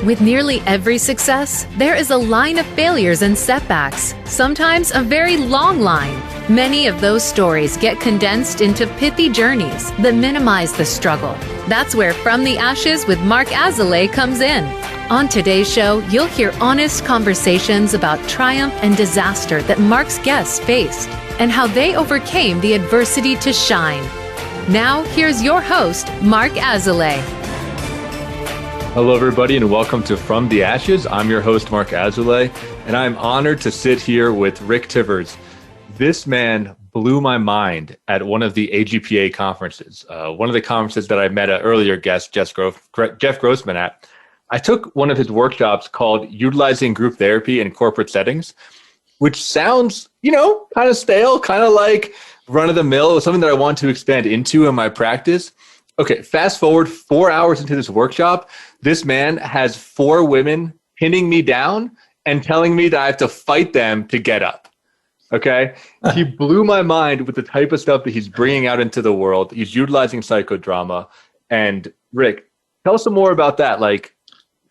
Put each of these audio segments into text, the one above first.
With nearly every success, there is a line of failures and setbacks, sometimes a very long line. Many of those stories get condensed into pithy journeys that minimize the struggle. That's where From the Ashes with Mark Azoulay comes in. On today's show, you'll hear honest conversations about triumph and disaster that Mark's guests faced and how they overcame the adversity to shine. Now, here's your host, Mark Azoulay. Hello, everybody, and welcome to From the Ashes. I'm your host, Mark Azoulay, and I'm honored to sit here with Rick Tivers. This man blew my mind at one of the AGPA conferences, one of the conferences that I met an earlier guest, Jeff Grossman, at. I took one of his workshops called Utilizing Group Therapy in Corporate Settings, which sounds, kind of stale, kind of like run-of-the-mill. It was something that I want to expand into in my practice. Okay, fast forward 4 hours into this workshop, this man has 4 women pinning me down and telling me that I have to fight them to get up. Okay? He blew my mind with the type of stuff that he's bringing out into the world. He's utilizing psychodrama. And Rick, tell us some more about that.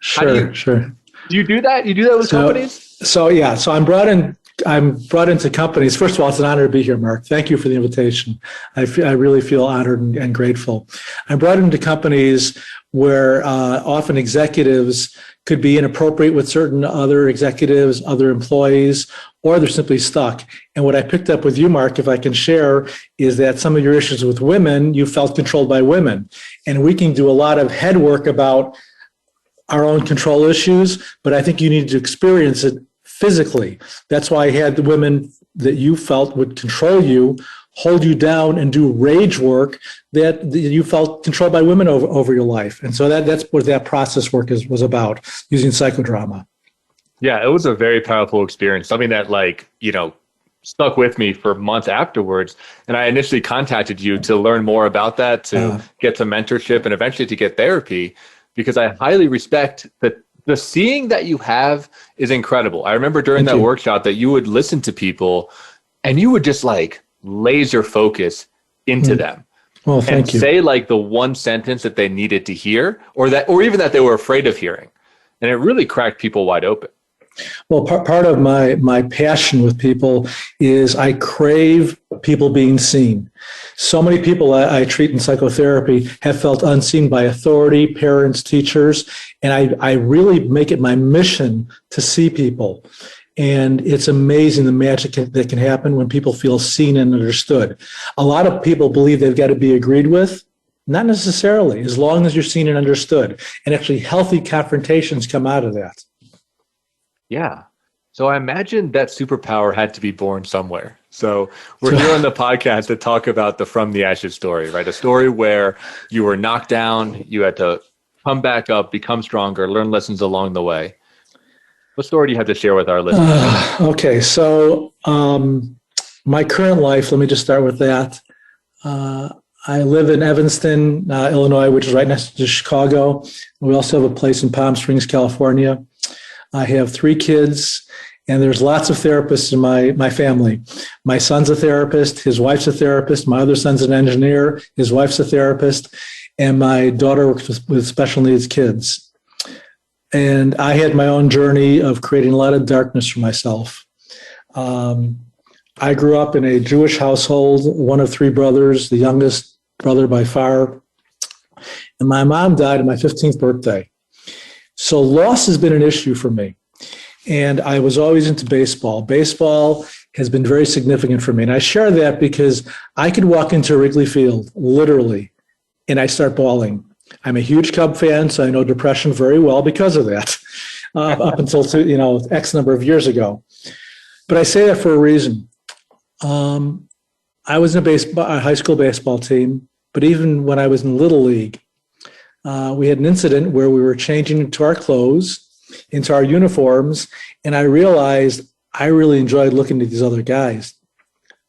Sure. Do you do that? You do that with companies? So I'm brought into companies. First of all, it's an honor to be here, Mark. Thank you for the invitation. I really feel honored and grateful. I'm brought into companies where often executives could be inappropriate with certain other executives, other employees, or they're simply stuck. And what I picked up with you, Mark, if I can share, is that some of your issues with women, you felt controlled by women. And we can do a lot of head work about our own control issues, but I think you need to experience it physically. That's why I had the women that you felt would control you, hold you down, and do rage work that you felt controlled by women over your life. And so that's what that process work was about, using psychodrama. Yeah, it was a very powerful experience, something that stuck with me for months afterwards. And I initially contacted you to learn more about that, to get some mentorship, and eventually to get therapy, because I highly respect that. The seeing that you have is incredible. I remember during that workshop that you would listen to people and you would just laser focus into them. Well, thank you. Say the one sentence that they needed to hear or even that they were afraid of hearing. And it really cracked people wide open. Well, part of my passion with people is I crave people being seen. So many people I treat in psychotherapy have felt unseen by authority, parents, teachers, and I really make it my mission to see people. And it's amazing the magic that can happen when people feel seen and understood. A lot of people believe they've got to be agreed with. Not necessarily, as long as you're seen and understood. And actually healthy confrontations come out of that. Yeah. So I imagine that superpower had to be born somewhere. So we're here on the podcast to talk about the From the Ashes story, right? A story where you were knocked down, you had to come back up, become stronger, learn lessons along the way. What story do you have to share with our listeners? Okay. So my current life, let me just start with that. I live in Evanston, Illinois, which is right next to Chicago. We also have a place in Palm Springs, California. I have 3 kids, and there's lots of therapists in my family. My son's a therapist. His wife's a therapist. My other son's an engineer. His wife's a therapist. And my daughter works with special needs kids. And I had my own journey of creating a lot of darkness for myself. I grew up in a Jewish household, one of 3 brothers, the youngest brother by far. And my mom died on my 15th birthday. So loss has been an issue for me. And I was always into baseball. Baseball has been very significant for me. And I share that because I could walk into Wrigley Field, literally, and I start bawling. I'm a huge Cub fan, so I know depression very well because of that, up until X number of years ago. But I say that for a reason. I was in a high school baseball team, but even when I was in Little League, we had an incident where we were changing into our clothes, into our uniforms, and I realized I really enjoyed looking at these other guys.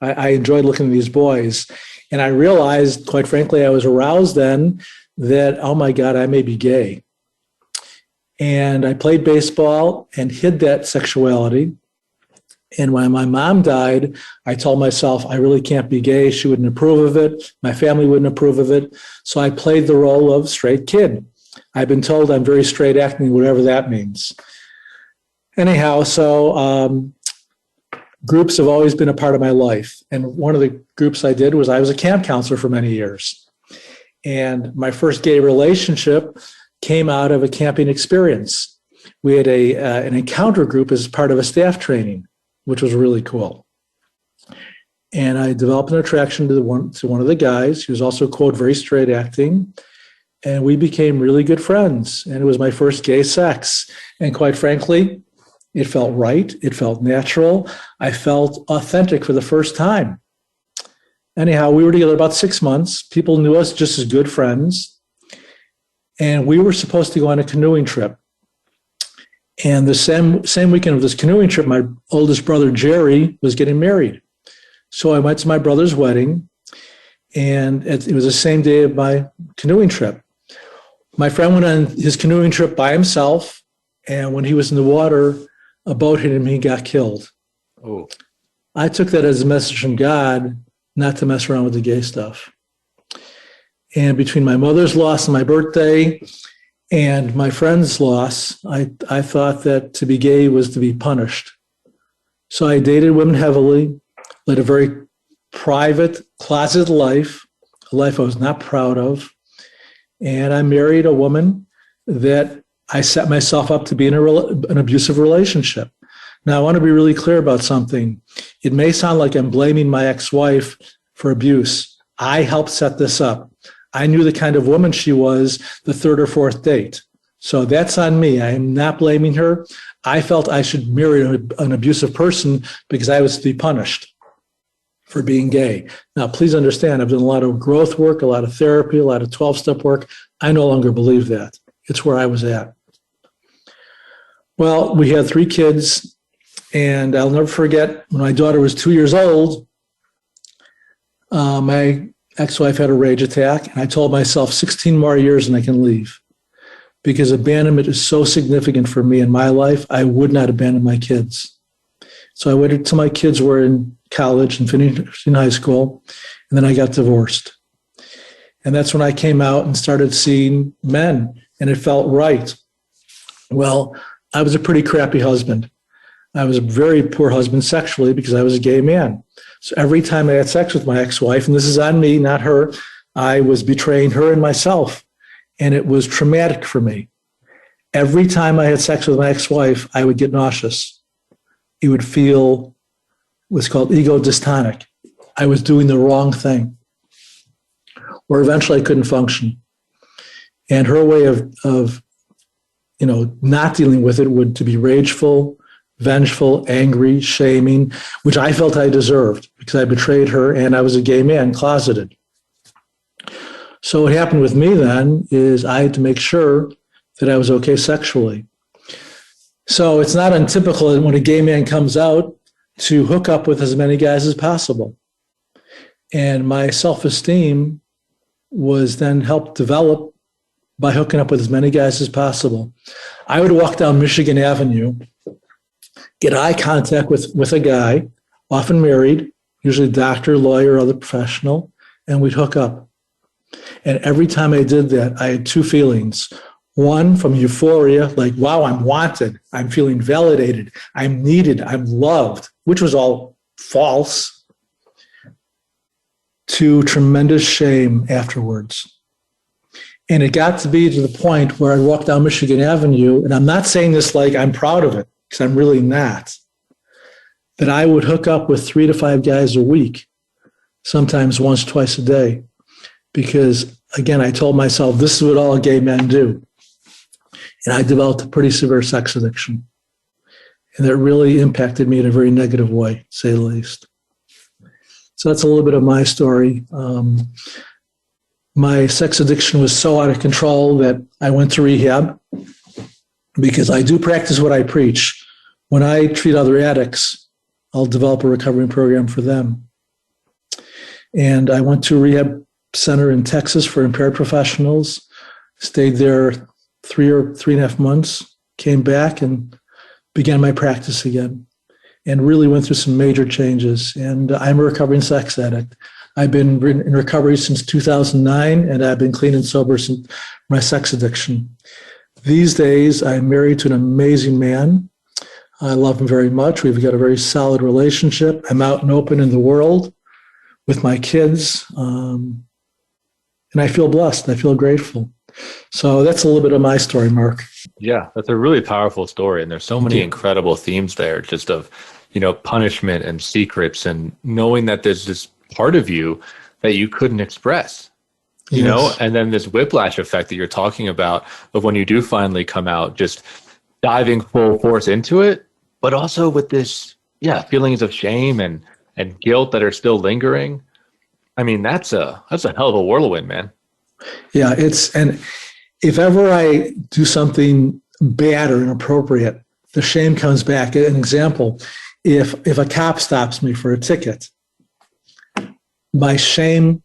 I enjoyed looking at these boys. And I realized, quite frankly, I was aroused then that, oh my God, I may be gay. And I played baseball and hid that sexuality. And when my mom died, I told myself I really can't be gay. She wouldn't approve of it. My family wouldn't approve of it. So I played the role of straight kid. I've been told I'm very straight acting, whatever that means. Anyhow, so groups have always been a part of my life. And one of the groups I did was I was a camp counselor for many years. And my first gay relationship came out of a camping experience. We had an encounter group as part of a staff training, which was really cool. And I developed an attraction to one of the guys. He was also, quote, very straight acting. And we became really good friends. And it was my first gay sex. And quite frankly, it felt right. It felt natural. I felt authentic for the first time. Anyhow, we were together about 6 months. People knew us just as good friends. And we were supposed to go on a canoeing trip. And the same weekend of this canoeing trip, my oldest brother, Jerry, was getting married. So I went to my brother's wedding, and it was the same day of my canoeing trip. My friend went on his canoeing trip by himself, and when he was in the water, a boat hit him, he got killed. Oh. I took that as a message from God not to mess around with the gay stuff. And between my mother's loss and my birthday and my friend's loss, I thought that to be gay was to be punished. So I dated women heavily, led a very private, closeted life, a life I was not proud of. And I married a woman that I set myself up to be in an abusive relationship. Now, I want to be really clear about something. It may sound like I'm blaming my ex-wife for abuse. I helped set this up. I knew the kind of woman she was the third or fourth date. So that's on me. I am not blaming her. I felt I should marry an abusive person because I was to be punished for being gay. Now, please understand, I've done a lot of growth work, a lot of therapy, a lot of 12-step work. I no longer believe that. It's where I was at. Well, we had 3 kids, and I'll never forget when my daughter was 2 years old, my ex-wife had a rage attack, and I told myself 16 more years and I can leave. Because abandonment is so significant for me in my life, I would not abandon my kids. So I waited till my kids were in college and finished in high school, and then I got divorced. And that's when I came out and started seeing men, and it felt right. Well, I was a pretty crappy husband. I was a very poor husband sexually because I was a gay man. So every time I had sex with my ex-wife, and this is on me, not her, I was betraying her and myself. And it was traumatic for me. Every time I had sex with my ex-wife, I would get nauseous. It would feel what's called ego dystonic. I was doing the wrong thing. Or eventually I couldn't function. And her way of not dealing with it would to be rageful, vengeful, angry, shaming, which I felt I deserved because I betrayed her and I was a gay man, closeted. So what happened with me then is I had to make sure that I was okay sexually. So it's not untypical when a gay man comes out to hook up with as many guys as possible. And my self-esteem was then helped develop by hooking up with as many guys as possible. I would walk down Michigan Avenue, get eye contact with a guy, often married, usually doctor, lawyer, other professional, and we'd hook up. And every time I did that, I had 2 feelings. One, from euphoria, like, wow, I'm wanted. I'm feeling validated. I'm needed. I'm loved, which was all false. 2, tremendous shame afterwards. And it got to be to the point where I walked down Michigan Avenue, and I'm not saying this like I'm proud of it, because I'm really not, but I would hook up with 3 to 5 guys a week, sometimes once, twice a day. Because, again, I told myself, this is what all gay men do. And I developed a pretty severe sex addiction. And that really impacted me in a very negative way, to say the least. So that's a little bit of my story. My sex addiction was so out of control that I went to rehab because I do practice what I preach. When I treat other addicts, I'll develop a recovery program for them. And I went to a rehab center in Texas for impaired professionals, stayed there 3.5 months, came back and began my practice again and really went through some major changes. And I'm a recovering sex addict. I've been in recovery since 2009, and I've been clean and sober since my sex addiction. These days, I'm married to an amazing man. I love him very much. We've got a very solid relationship. I'm out and open in the world with my kids, and I feel blessed. I feel grateful. So that's a little bit of my story, Mark. Yeah, that's a really powerful story. And there's so many incredible themes there, just of, punishment and secrets, and knowing that there's this part of you that you couldn't express, and then this whiplash effect that you're talking about of when you do finally come out, just diving full force into it, but also with this, feelings of shame and guilt that are still lingering. I mean, that's a hell of a whirlwind, man. Yeah, and if ever I do something bad or inappropriate, the shame comes back. An example, if a cop stops me for a ticket, my shame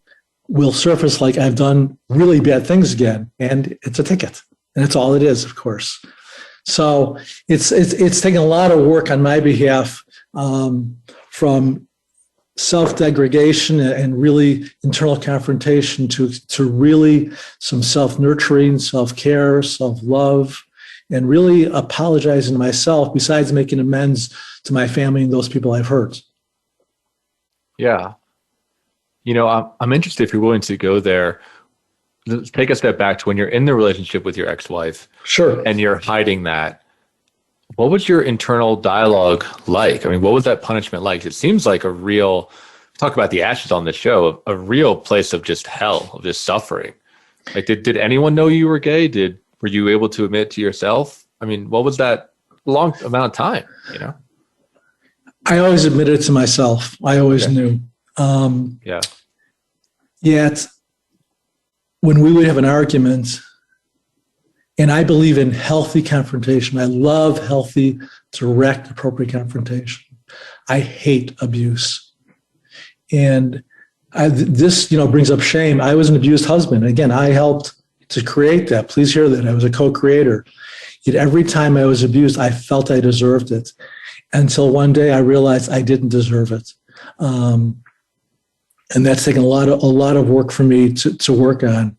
will surface like I've done really bad things again, and it's a ticket, and that's all it is, of course. So it's taken a lot of work on my behalf, from self-degradation and really internal confrontation to really some self-nurturing, self-care, self-love, and really apologizing to myself, besides making amends to my family and those people I've hurt. Yeah. I'm interested, if you're willing to go there, let's take a step back to when you're in the relationship with your ex-wife. Sure. And you're hiding that. What was your internal dialogue like? I mean, what was that punishment like? It seems like a real, talk about the ashes on the show, a real place of just hell, of just suffering. Like, did anyone know you were gay? Were you able to admit to yourself? I mean, what was that long amount of time, I always admitted to myself. I always knew. Yet, when we would have an argument, and I believe in healthy confrontation. I love healthy, direct, appropriate confrontation. I hate abuse. And this, brings up shame. I was an abused husband. Again, I helped to create that. Please hear that. I was a co-creator. Yet every time I was abused, I felt I deserved it. Until one day I realized I didn't deserve it. And that's taken a lot of work for me to work on.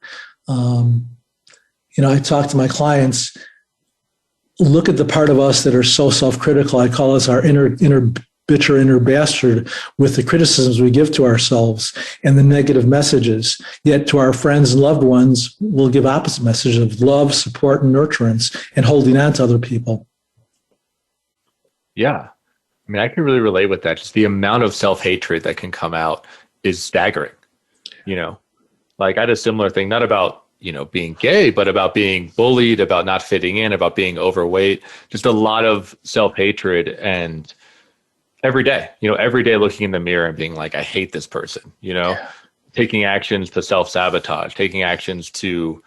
I talk to my clients, look at the part of us that are so self-critical. I call us our inner bitch or inner bastard, with the criticisms we give to ourselves and the negative messages. Yet to our friends and loved ones, we'll give opposite messages of love, support, and nurturance, and holding on to other people. Yeah. I mean, I can really relate with that. Just the amount of self-hatred that can come out is staggering. Like, I had a similar thing, not about, being gay, but about being bullied, about not fitting in, about being overweight, just a lot of self-hatred. And every day looking in the mirror and being like, I hate this person, taking actions to self-sabotage, taking actions to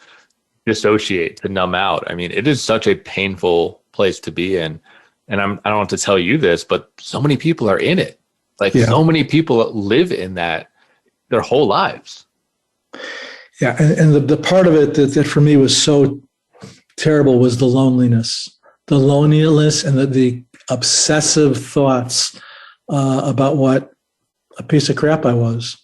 dissociate, to numb out. I mean, it is such a painful place to be in. And I don't have to tell you this, but so many people are in it. So many people live in that their whole lives. Yeah, and the part of it that for me was so terrible was the loneliness and the obsessive thoughts about what a piece of crap I was.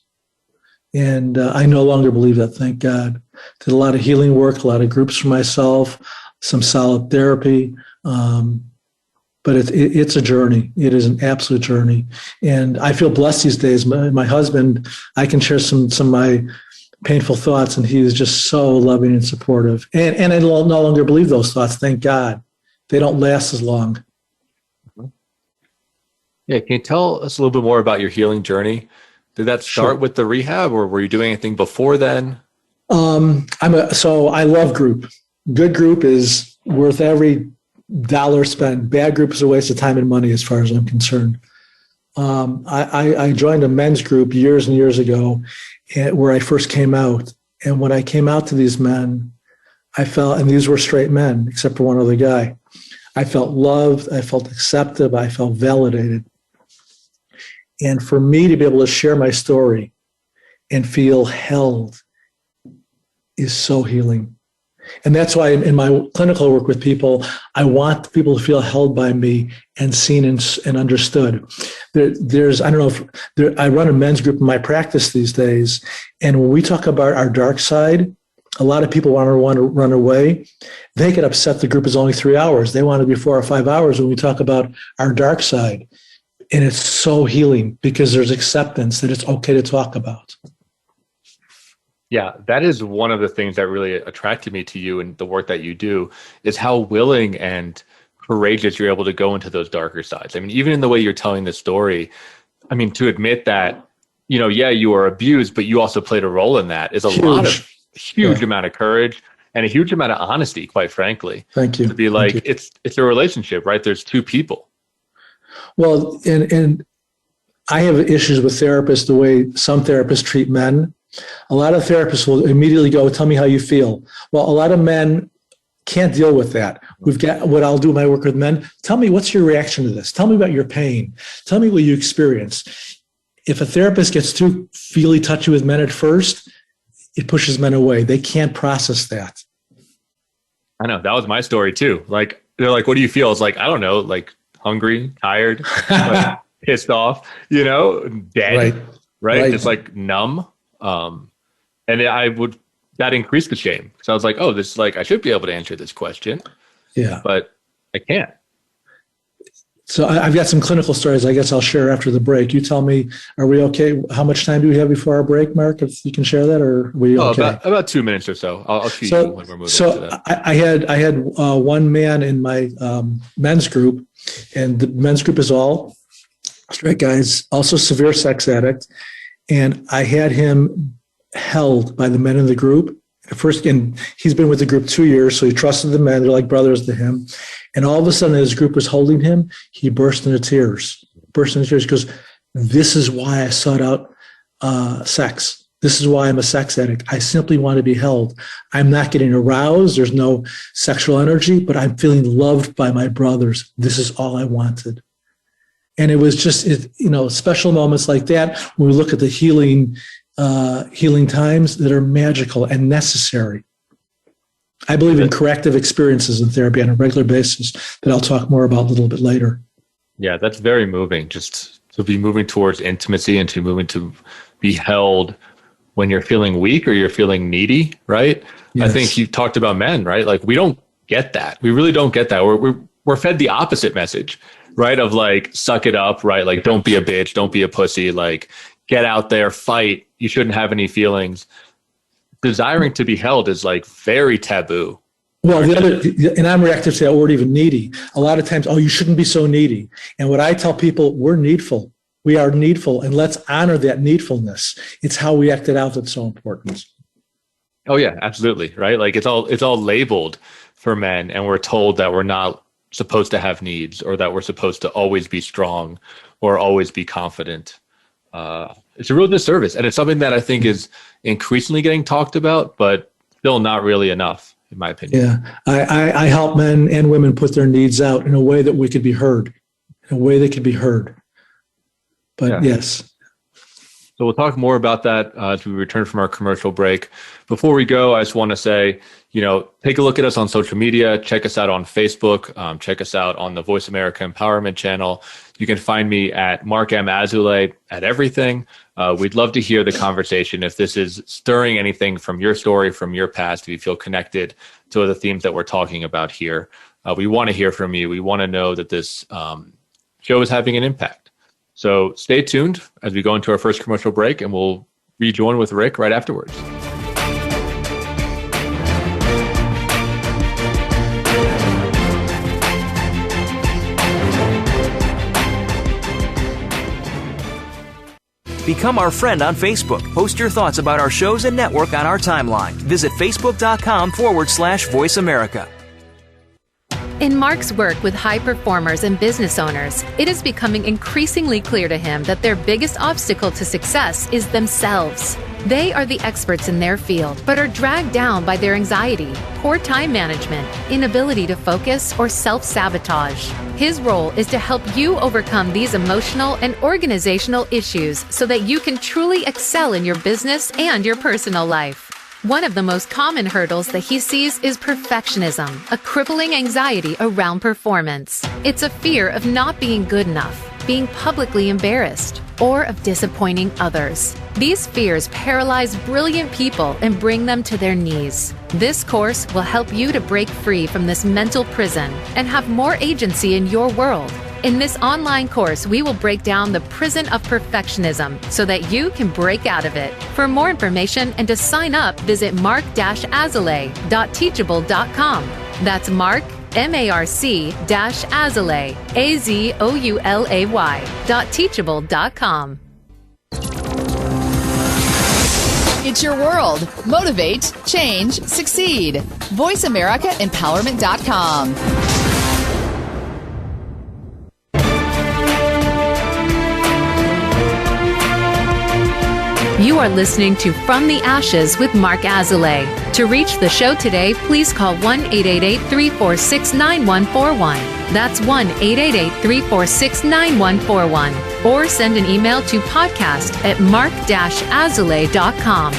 And I no longer believe that, thank God. Did a lot of healing work, a lot of groups for myself, some solid therapy. But it's a journey. It is an absolute journey. And I feel blessed these days. My husband, I can share some of my painful thoughts, and he is just so loving and supportive. And I no longer believe those thoughts, thank God. They don't last as long. Yeah, can you tell us a little bit more about your healing journey? Did that start with the rehab, or were you doing anything before then? So I love group. Good group is worth every dollar spent. Bad group is a waste of time and money, as far as I'm concerned. I joined a men's group years and years ago, where I first came out. And when I came out to these men, I felt, and these were straight men, except for one other guy, I felt loved, I felt accepted, I felt validated. And for me to be able to share my story and feel held is so healing. And that's why in my clinical work with people, I want people to feel held by me and seen and understood. There's, I don't know if I run a men's group in my practice these days. And when we talk about our dark side, a lot of people want to run away. They get upset the group is only 3 hours. They want to be 4 or 5 hours when we talk about our dark side. And it's so healing because there's acceptance that it's okay to talk about. Yeah, that is one of the things that really attracted me to you and the work that you do is how willing and courageous you're able to go into those darker sides. I mean, even in the way you're telling the story, I mean, to admit that, yeah, you were abused, but you also played a role in that is a huge amount of courage and a huge amount of honesty, quite frankly. Thank you. To be like, it's a relationship, right? There's two people. Well, and I have issues with therapists, the way some therapists treat men. A lot of therapists will immediately go, tell me how you feel. Well, a lot of men can't deal with that. We've got what I'll do in my work with men. Tell me, what's your reaction to this? Tell me about your pain. Tell me what you experience. If a therapist gets too feely touchy with men at first, it pushes men away. They can't process that. I know. That was my story too. Like, they're like, what do you feel? It's like, I don't know, like hungry, tired, like, pissed off, dead, right? Just like numb. And that increased the shame. So I was like, oh, this is like, I should be able to answer this question. Yeah. But I can't. So I've got some clinical stories I guess I'll share after the break. You tell me, are we okay? How much time do we have before our break, Mark? If you can share that, or are we okay? About 2 minutes or so. I'll shoot you when we're moving to that. I had one man in my men's group, and the men's group is all straight guys, also severe sex addict. And I had him held by the men in the group. First, and he's been with the group 2 years, so he trusted the men. They're like brothers to him. And all of a sudden, as his group was holding him, he burst into tears. Because this is why I sought out sex. This is why I'm a sex addict. I simply want to be held. I'm not getting aroused. There's no sexual energy, but I'm feeling loved by my brothers. This is all I wanted. And it was just, special moments like that when we look at the healing times that are magical and necessary. I believe in corrective experiences in therapy on a regular basis that I'll talk more about a little bit later. Yeah, that's very moving. Just to be moving towards intimacy and to moving to be held when you're feeling weak or you're feeling needy, right? Yes. I think you talked about men, right? Like, we don't get that. We really don't get that. We're fed the opposite message, right? Of like, suck it up, right? Like, don't be a bitch, don't be a pussy, like, get out there, fight. You shouldn't have any feelings. Desiring to be held is like very taboo. Well, and I'm reactive to that word, even needy. A lot of times, you shouldn't be so needy. And what I tell people, we're needful. We are needful, and let's honor that needfulness. It's how we act it out that's so important. Oh yeah, absolutely. Right. Like, it's all labeled for men, and we're told that we're not supposed to have needs, or that we're supposed to always be strong or always be confident. It's a real disservice, and it's something that I think is increasingly getting talked about, but still not really enough, in my opinion. Yeah, I help men and women put their needs out in a way that we could be heard, But yeah. Yes. So we'll talk more about that as we return from our commercial break. Before we go, I just want to say, take a look at us on social media. Check us out on Facebook. Check us out on the Voice America Empowerment channel. You can find me at Mark M. Azoulay at everything. We'd love to hear the conversation. If this is stirring anything from your story, from your past, if you feel connected to the themes that we're talking about here, we want to hear from you. We want to know that this show is having an impact. So stay tuned as we go into our first commercial break, and we'll rejoin with Rick right afterwards. Become our friend on Facebook. Post your thoughts about our shows and network on our timeline. Visit facebook.com/Voice America. In Mark's work with high performers and business owners, it is becoming increasingly clear to him that their biggest obstacle to success is themselves. They are the experts in their field, but are dragged down by their anxiety, poor time management, inability to focus, or self-sabotage. His role is to help you overcome these emotional and organizational issues so that you can truly excel in your business and your personal life. One of the most common hurdles that he sees is perfectionism, a crippling anxiety around performance. It's a fear of not being good enough, being publicly embarrassed, or of disappointing others. These fears paralyze brilliant people and bring them to their knees. This course will help you to break free from this mental prison and have more agency in your world. In this online course, we will break down the prison of perfectionism so that you can break out of it. For more information and to sign up, visit mark-azalea.teachable.com. That's Mark, MARC-Azalea, AZOULAY.teachable.com. It's your world. Motivate, change, succeed. VoiceAmericaEmpowerment.com. You are listening to From the Ashes with Mark Azalea. To reach the show today, please call 1-888-346-9141. That's 1-888-346-9141. Or send an email to podcast@mark-azalea.com.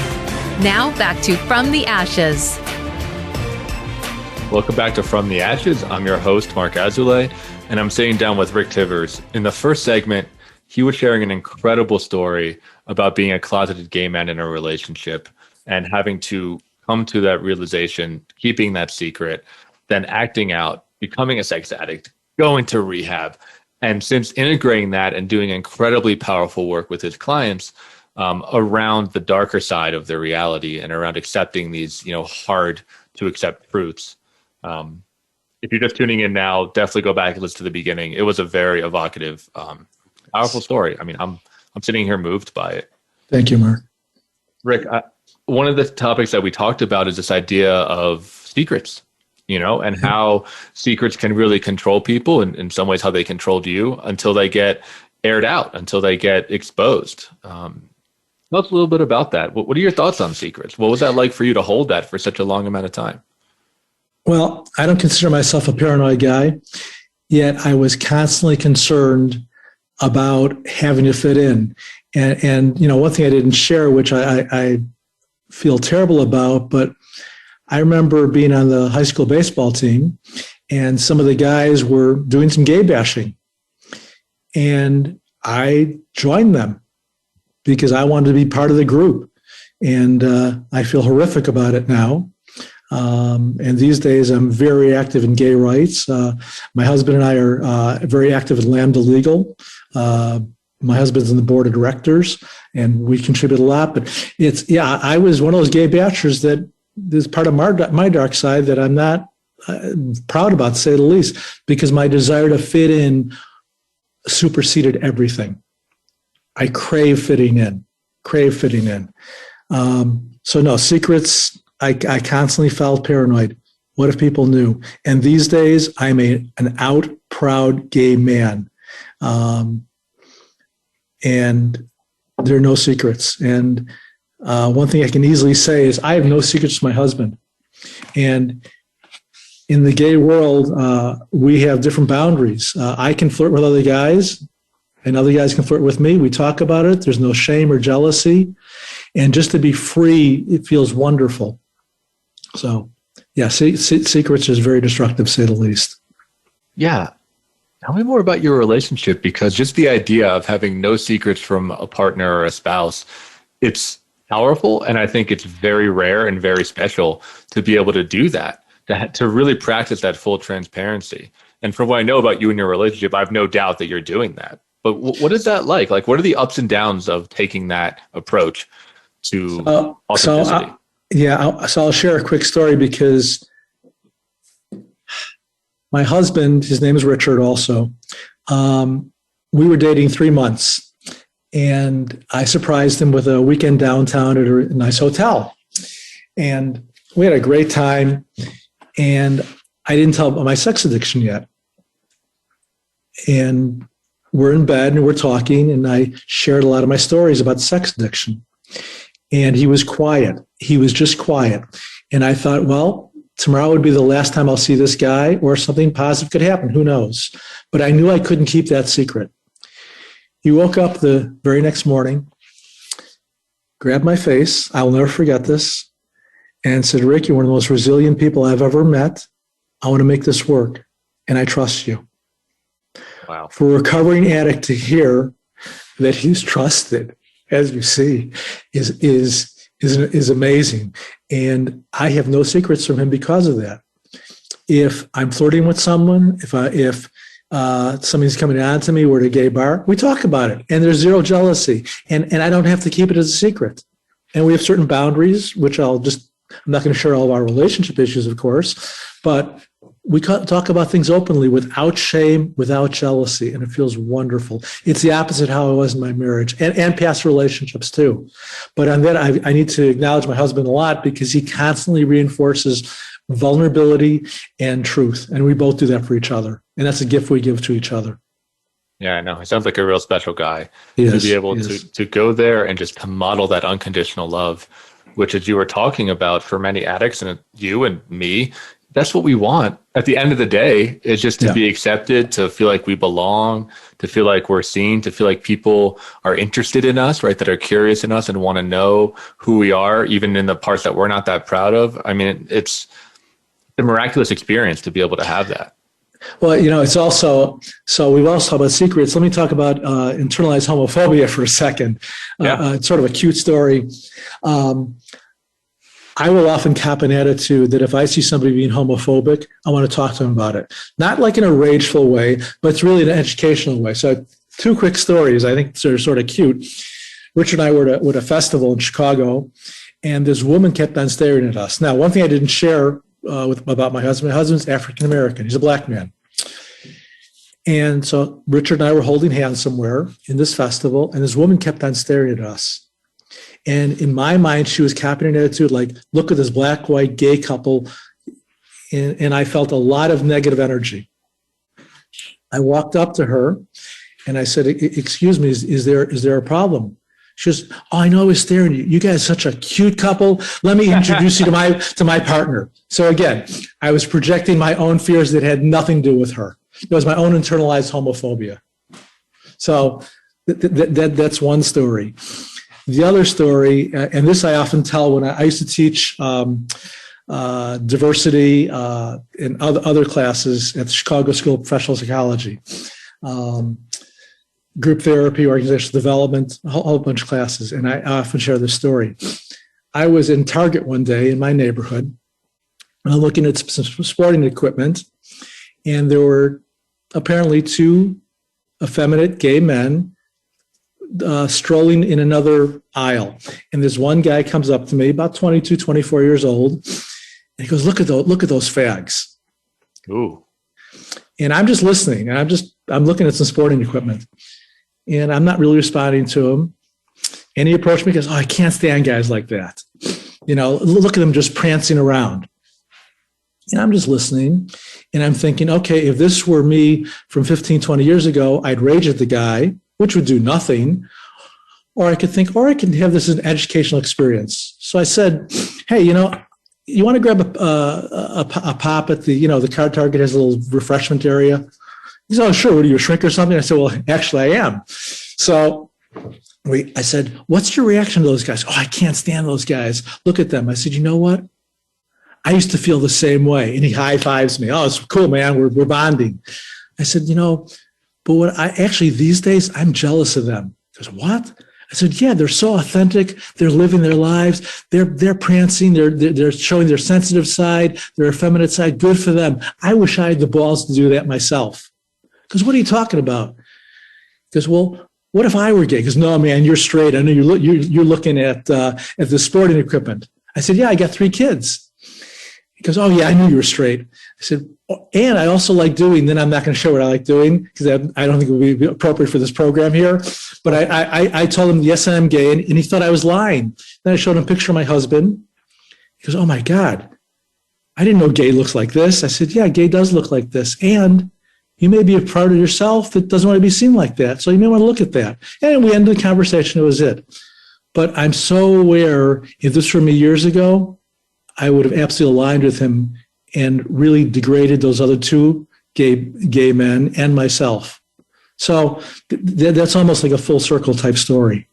Now back to From the Ashes. Welcome back to From the Ashes. I'm your host, Mark Azalea, and I'm sitting down with Rick Tivers. In the first segment, he was sharing an incredible story about being a closeted gay man in a relationship and having to come to that realization, keeping that secret, then acting out, becoming a sex addict, going to rehab, and since integrating that and doing incredibly powerful work with his clients around the darker side of their reality and around accepting these, hard to accept truths. If you're just tuning in now, definitely go back and listen to the beginning. It was a very evocative, powerful story. I mean, I'm sitting here moved by it. Thank you, Mark. Rick, one of the topics that we talked about is this idea of secrets, and how secrets can really control people, and in some ways how they controlled you until they get aired out, until they get exposed. Tell us a little bit about that. What are your thoughts on secrets? What was that like for you to hold that for such a long amount of time? Well, I don't consider myself a paranoid guy, yet I was constantly concerned about having to fit in. And one thing I didn't share, which I feel terrible about, but I remember being on the high school baseball team, and some of the guys were doing some gay bashing. And I joined them because I wanted to be part of the group. And I feel horrific about it now. And these days, I'm very active in gay rights. My husband and I are very active in Lambda Legal. My husband's in the board of directors, and we contribute a lot. But I was one of those gay bashers that is part of my dark side that I'm not proud about, to say the least, because my desire to fit in superseded everything. I crave fitting in. So no, secrets, I constantly felt paranoid. What if people knew? And these days, I'm an out, proud gay man. And there are no secrets. And one thing I can easily say is I have no secrets to my husband. And in the gay world, we have different boundaries. I can flirt with other guys, and other guys can flirt with me. We talk about it. There's no shame or jealousy. And just to be free, it feels wonderful. So, yeah, secrets is very destructive, to say the least. Yeah. Tell me more about your relationship, because just the idea of having no secrets from a partner or a spouse, it's powerful. And I think it's very rare and very special to be able to do that, to really practice that full transparency. And from what I know about you and your relationship, I have no doubt that you're doing that. But what is that like? Like, what are the ups and downs of taking that approach to authenticity? So I'll share a quick story, because my husband, his name is Richard also, we were dating 3 months, and I surprised him with a weekend downtown at a nice hotel. And we had a great time, and I didn't tell him about my sex addiction yet. And we're in bed and we're talking, and I shared a lot of my stories about sex addiction. And he was quiet. He was just quiet. And I thought, well, tomorrow would be the last time I'll see this guy, or something positive could happen. Who knows? But I knew I couldn't keep that secret. He woke up the very next morning, grabbed my face. I will never forget this. and said, Rick, you're one of the most resilient people I've ever met. I want to make this work, and I trust you. Wow. For a recovering addict to hear that he's trusted, as you see, is amazing. And I have no secrets from him because of that. If I'm flirting with someone, if somebody's coming on to me, we're at a gay bar, we talk about it, and there's zero jealousy, and I don't have to keep it as a secret. And we have certain boundaries, which I'm not going to share all of our relationship issues, of course, but we talk about things openly without shame, without jealousy, and it feels wonderful. It's the opposite how I was in my marriage and past relationships too. But on that, I need to acknowledge my husband a lot because he constantly reinforces vulnerability and truth. And we both do that for each other. And that's a gift we give to each other. Yeah, I know. He sounds like a real special guy. Yes, to be able to go there and just to model that unconditional love, which, as you were talking about, for many addicts and you and me, that's what we want at the end of the day, is just to be accepted, to feel like we belong, to feel like we're seen, to feel like people are interested in us, right? That are curious in us and want to know who we are, even in the parts that we're not that proud of. I mean, it's a miraculous experience to be able to have that. Well, it's also, so we've also talked about secrets. Let me talk about internalized homophobia for a second. It's sort of a cute story. I will often cop an attitude that if I see somebody being homophobic, I want to talk to them about it. Not like in a rageful way, but it's really an educational way. So 2 quick stories. I think they're sort of cute. Richard and I were at a festival in Chicago, and this woman kept on staring at us. Now, one thing I didn't share about my husband's African-American. He's a black man. And so Richard and I were holding hands somewhere in this festival, and this woman kept on staring at us. And in my mind, she was copying an attitude like, look at this black, white, gay couple. And I felt a lot of negative energy. I walked up to her and I said, excuse me, is there a problem? She goes, oh, I know I was staring at you. You guys are such a cute couple. Let me introduce you to my partner. So again, I was projecting my own fears that had nothing to do with her. It was my own internalized homophobia. So that's one story. The other story, and this I often tell when I used to teach diversity in other classes at the Chicago School of Professional Psychology, group therapy, organizational development, a whole bunch of classes, and I often share this story. I was in Target one day in my neighborhood, and I'm looking at some sporting equipment, and there were apparently 2 effeminate gay men strolling in another aisle. And this one guy comes up to me, about 22, 24 years old, and he goes, look at those fags. Ooh. And I'm just listening, and I'm looking at some sporting equipment, and I'm not really responding to him. And he approached me and goes, oh, I can't stand guys like that. Look at them just prancing around. And I'm just listening, and I'm thinking, okay, if this were me from 15, 20 years ago, I'd rage at the guy, which would do nothing, or I could have this as an educational experience. So I said, hey, you want to grab a pop at the car Target has a little refreshment area? He said, oh, sure. What are you, a shrink or something? I said, well, actually I am. So I said, what's your reaction to those guys? Oh, I can't stand those guys. Look at them. I said, you know what? I used to feel the same way. And he high fives me. Oh, it's cool, man. We're bonding. I said, but what these days, I'm jealous of them. He goes, what? I said, yeah, they're so authentic. They're living their lives. They're prancing. They're showing their sensitive side, their effeminate side. Good for them. I wish I had the balls to do that myself. Because what are you talking about? Because, well, what if I were gay? Because no, man, you're straight. I know you're looking at the sporting equipment. I said, yeah, I got 3 kids. He goes, oh yeah, I knew you were straight. I said, and I also like doing, then I'm not going to show what I like doing because I don't think it would be appropriate for this program here. But I told him, yes, I'm gay. And he thought I was lying. Then I showed him a picture of my husband. He goes, oh my God, I didn't know gay looks like this. I said, yeah, gay does look like this. And you may be a part of yourself that doesn't want to be seen like that. So you may want to look at that. And we ended the conversation. It was it. But I'm so aware, if this were me years ago, I would have absolutely aligned with him and really degraded those other 2 gay men and myself. So that's almost like a full circle type story.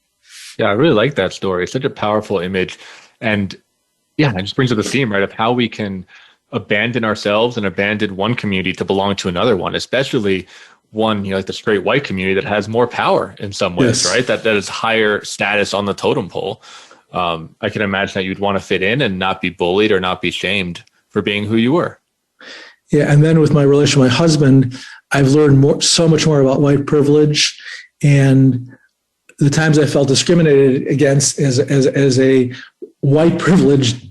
Yeah, I really like that story. It's such a powerful image. And Yeah, it just brings up the theme, right, of how we can abandon ourselves and abandon one community to belong to another one, especially one, like the straight white community that has more power in some ways, Yes. right? That is higher status on the totem pole. I can imagine that you'd want to fit in and not be bullied or not be shamed for being who you were. Yeah, and then with my relation with my husband, I've learned so much more about white privilege, and the times I felt discriminated against as a white privileged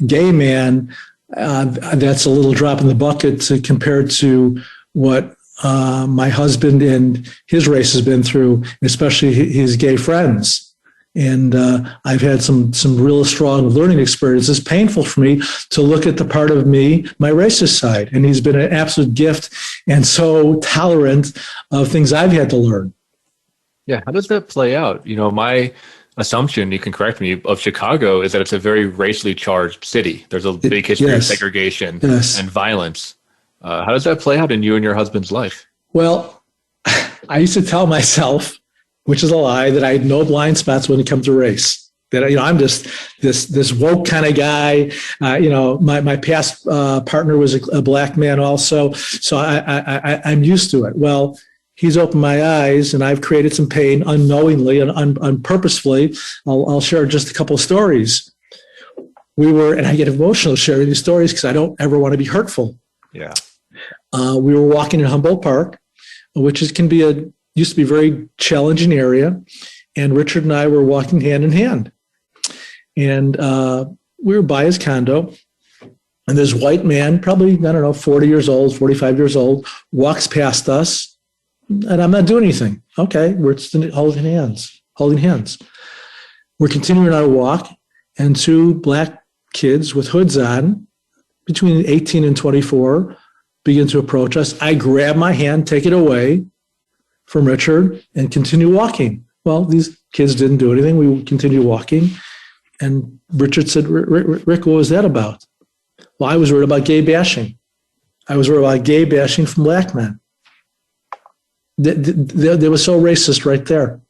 gay man, that's a little drop in the bucket compared to what my husband and his race has been through, especially his gay friends. And I've had some real strong learning experiences. It's painful for me to look at the part of me, my racist side. And he's been an absolute gift and so tolerant of things I've had to learn. Yeah. How does that play out? My assumption, you can correct me, of Chicago is that it's a very racially charged city. There's a big history of segregation and violence. How does that play out in you and your husband's life? Well, I used to tell myself, which is a lie, that I had no blind spots when it comes to race. That I'm just this woke kind of guy. My past partner was a black man also, so I'm used to it. Well, he's opened my eyes, and I've created some pain unknowingly and unpurposefully. I'll share just a couple of stories. And I get emotional sharing these stories because I don't ever want to be hurtful. Yeah. We were walking in Humboldt Park, which used to be a very challenging area, and Richard and I were walking hand in hand. And we were by his condo, and this white man, probably, 40 years old, 45 years old, walks past us, and I'm not doing anything. Okay, we're holding hands. We're continuing our walk, and two black kids with hoods on, between 18 and 24, begin to approach us. I grab my hand, take it away from Richard, and continue walking. Well, these kids didn't do anything. We continued walking. And Richard said, Rick, what was that about? Well, I was worried about gay bashing. I was worried about gay bashing from black men. They were so racist right there.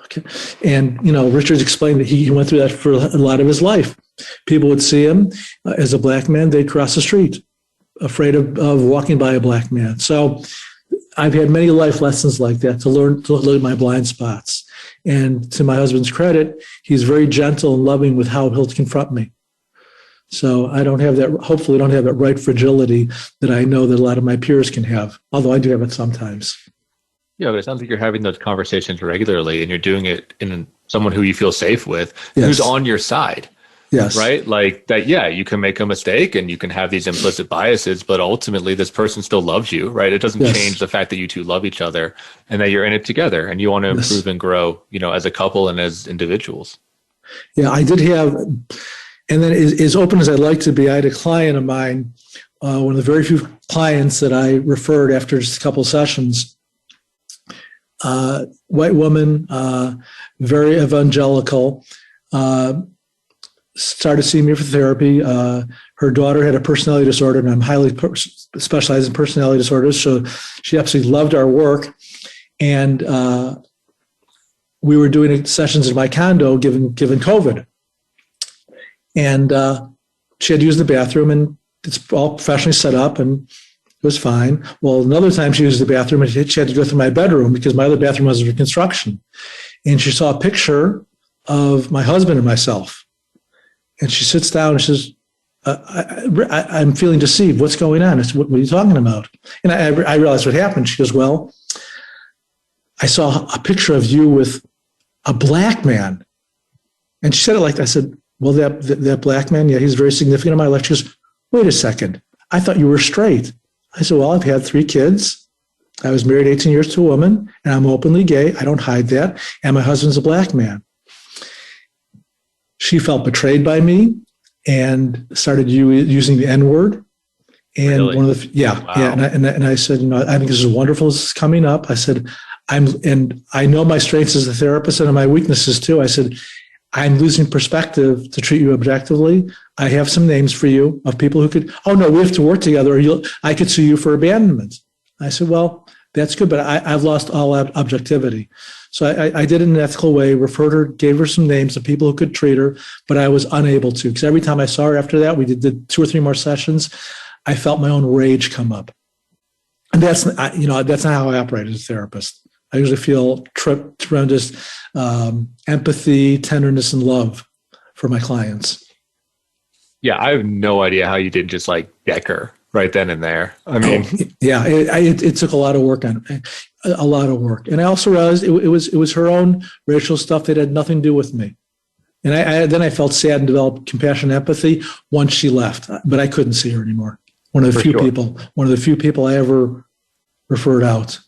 Okay. And, Richard explained that he went through that for a lot of his life. People would see him as a black man, they'd cross the street, afraid of walking by a black man. So I've had many life lessons like that to learn to look at my blind spots. And to my husband's credit, he's very gentle and loving with how he'll confront me. So hopefully I don't have that right fragility that I know that a lot of my peers can have, although I do have it sometimes. Yeah, but it sounds like you're having those conversations regularly, and you're doing it in someone who you feel safe with, who's on your side. Yes. Right? Like that, you can make a mistake and you can have these implicit biases, but ultimately this person still loves you, right? It doesn't change the fact that you two love each other and that you're in it together and you want to improve and grow, as a couple and as individuals. Yeah, I did have, and then as open as I'd like to be, I had a client of mine, one of the very few clients that I referred after just a couple of sessions, white woman, very evangelical, started seeing me for therapy. Her daughter had a personality disorder, and I'm highly specialized in personality disorders. So she absolutely loved our work. And we were doing sessions in my condo given COVID. And she had to use the bathroom, and it's all professionally set up, and it was fine. Well, another time she used the bathroom, and she had to go through my bedroom because my other bathroom was under construction. And she saw a picture of my husband and myself. And she sits down and says, I'm feeling deceived. What's going on? I said, what are you talking about? And I realized what happened. She goes, well, I saw a picture of you with a black man. And she said it like that. I said, well, that black man, yeah, he's very significant in my life. She goes, wait a second. I thought you were straight. I said, well, I've had 3 kids. I was married 18 years to a woman, and I'm openly gay. I don't hide that. And my husband's a black man. She felt betrayed by me and started using the N-word. And really? And I said, I think this is wonderful. This is coming up. I said, I know my strengths as a therapist and my weaknesses too. I said, I'm losing perspective to treat you objectively. I have some names for you of people who could, we have to work together. I could sue you for abandonment. I said, well, That's good, but I've lost all objectivity. So I did it in an ethical way, referred her, gave her some names of people who could treat her, but I was unable to, because every time I saw her after that, we did 2 or 3 more sessions, I felt my own rage come up. And that's not how I operate as a therapist. I usually feel tremendous empathy, tenderness, and love for my clients. Yeah, I have no idea how you did just like deck her right then and there. I mean, yeah, it took a lot of work a lot of work. And I also realized it was her own racial stuff that had nothing to do with me. And then I felt sad and developed compassion and empathy once she left, but I couldn't see her anymore. One of the few people I ever referred out.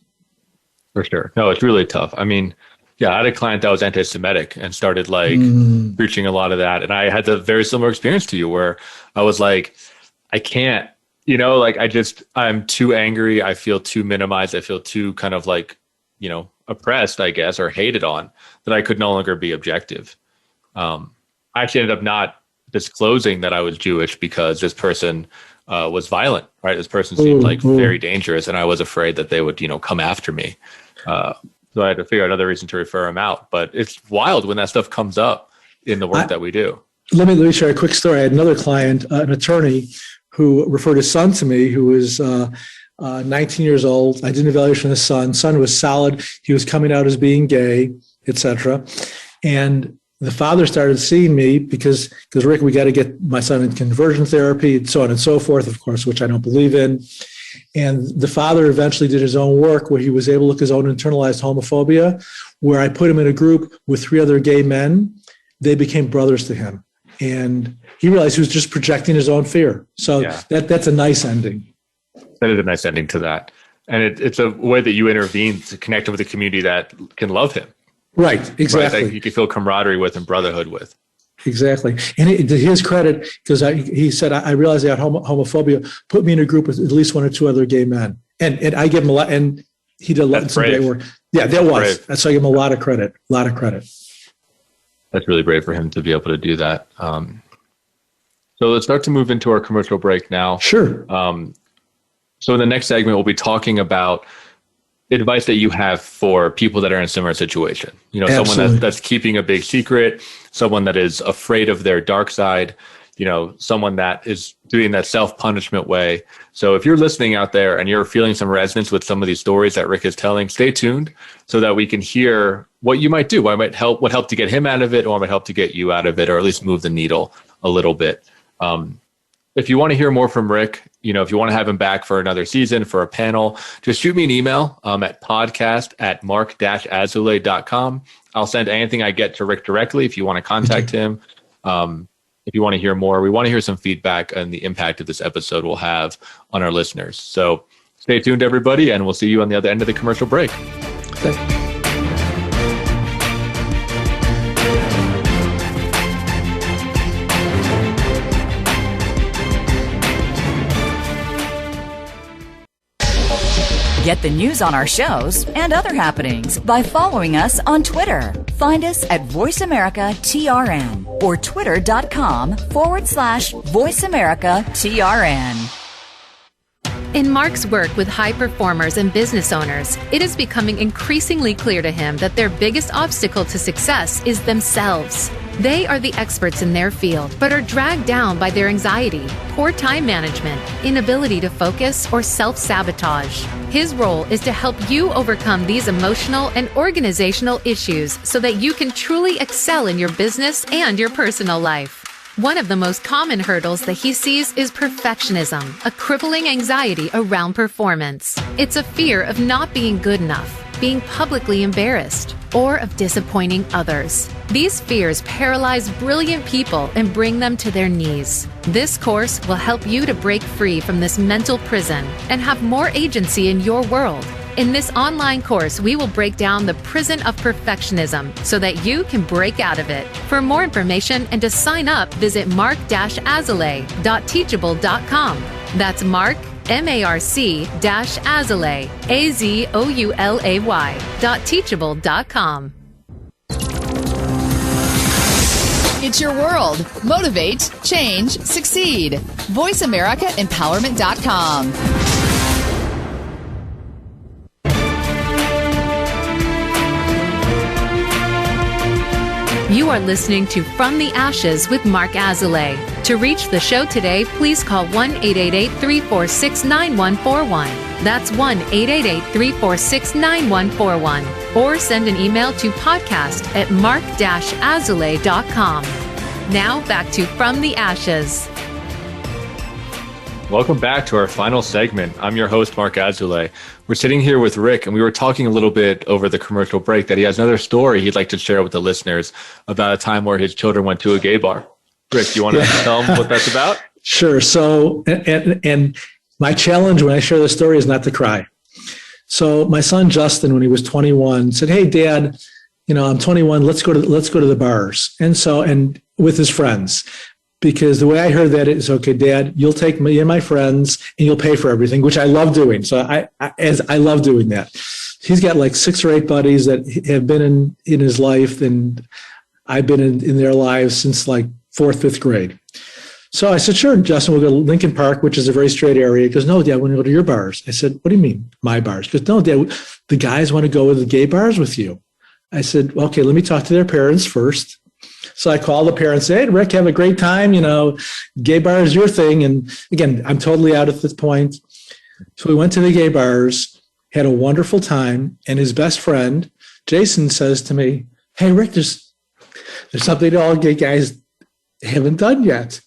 For sure. No, it's really tough. I mean, yeah, I had a client that was anti-Semitic and started like preaching a lot of that. And I had the very similar experience to you where I was like, I can't, like I'm too angry. I feel too minimized. I feel too kind of like, oppressed, I guess, or hated on, that I could no longer be objective. I actually ended up not disclosing that I was Jewish because this person was violent, right? This person seemed like very dangerous, and I was afraid that they would, come after me. So I had to figure out another reason to refer him out. But it's wild when that stuff comes up in the work that we do. Let me share a quick story. I had another client, an attorney, who referred his son to me, who was 19 years old. I did an evaluation of his son. Son was solid. He was coming out as being gay, etc. And the father started seeing me because Rick, we got to get my son in conversion therapy and so on and so forth, of course, which I don't believe in. And the father eventually did his own work where he was able to look at his own internalized homophobia, where I put him in a group with 3 other gay men. They became brothers to him. And he realized he was just projecting his own fear. So that's a nice ending. That is a nice ending to that. And it's a way that you intervene to connect with a community that can love him. Right, exactly. Right, that you can feel camaraderie with and brotherhood with. Exactly. And to his credit, because he said, I realized I had homophobia, put me in a group with at least 1 or 2 other gay men. And I give him a lot, and he did a lot of great work. Yeah, that was. Brave. So I give him a lot of credit. That's really brave for him to be able to do that. So let's start to move into our commercial break now. Sure. So in the next segment, we'll be talking about advice that you have for people that are in a similar situation. Someone that's keeping a big secret, someone that is afraid of their dark side, someone that is doing that self-punishment way. So if you're listening out there and you're feeling some resonance with some of these stories that Rick is telling, stay tuned so that we can hear what you might do, what help to get him out of it, or what might help to get you out of it, or at least move the needle a little bit. If you want to hear more from Rick, if you want to have him back for another season, for a panel, just shoot me an email at podcast@mark-azulay.com. I'll send anything I get to Rick directly if you want to contact him. If you want to hear more, we want to hear some feedback on the impact that this episode will have on our listeners. So stay tuned, everybody, and we'll see you on the other end of the commercial break. Thanks. Get the news on our shows and other happenings by following us on Twitter. Find us at VoiceAmericaTRN or twitter.com/VoiceAmericaTRN. In Mark's work with high performers and business owners, it is becoming increasingly clear to him that their biggest obstacle to success is themselves. They are the experts in their field, but are dragged down by their anxiety, poor time management, inability to focus, or self-sabotage. His role is to help you overcome these emotional and organizational issues so that you can truly excel in your business and your personal life. One of the most common hurdles that he sees is perfectionism, a crippling anxiety around performance. It's a fear of not being good enough, being publicly embarrassed, or of disappointing others. These fears paralyze brilliant people and bring them to their knees. This course will help you to break free from this mental prison and have more agency in your world. In this online course, we will break down the prison of perfectionism so that you can break out of it. For more information and to sign up, visit mark-azulay.teachable.com. That's Mark, MARC-Azulay, AZOULAY.teachable.com. It's your world. Motivate, change, succeed. VoiceAmericaEmpowerment.com. You are listening to From the Ashes with Mark Azoulay. To reach the show today, please call 1-888-346-9141. That's 1-888-346-9141. Or send an email to podcast@mark-azoulay.com. Now back to From the Ashes. Welcome back to our final segment. I'm your host, Mark Azoulay. We're sitting here with Rick, and we were talking a little bit over the commercial break that he has another story he'd like to share with the listeners about a time where his children went to a gay bar. Rick, do you want to tell them what that's about? Sure. So, and my challenge when I share this story is not to cry. So my son, Justin, when he was 21, said, "Hey, Dad, I'm 21. Let's go to the bars." And with his friends. Because the way I heard that is, okay, Dad, you'll take me and my friends and you'll pay for everything, which I love doing. So I love doing that. He's got like 6 or 8 buddies that have been in his life, and I've been in their lives since like 4th, 5th grade. So I said, sure, Justin, we'll go to Lincoln Park, which is a very straight area. He goes, no, Dad, I want to go to your bars. I said, what do you mean, my bars? He goes, no, Dad, the guys want to go to the gay bars with you. I said, okay, let me talk to their parents first. So I called the parents, hey, Rick, have a great time. Gay bar is your thing. And again, I'm totally out at this point. So we went to the gay bars, had a wonderful time. And his best friend, Jason, says to me, hey, Rick, there's something that all gay guys haven't done yet.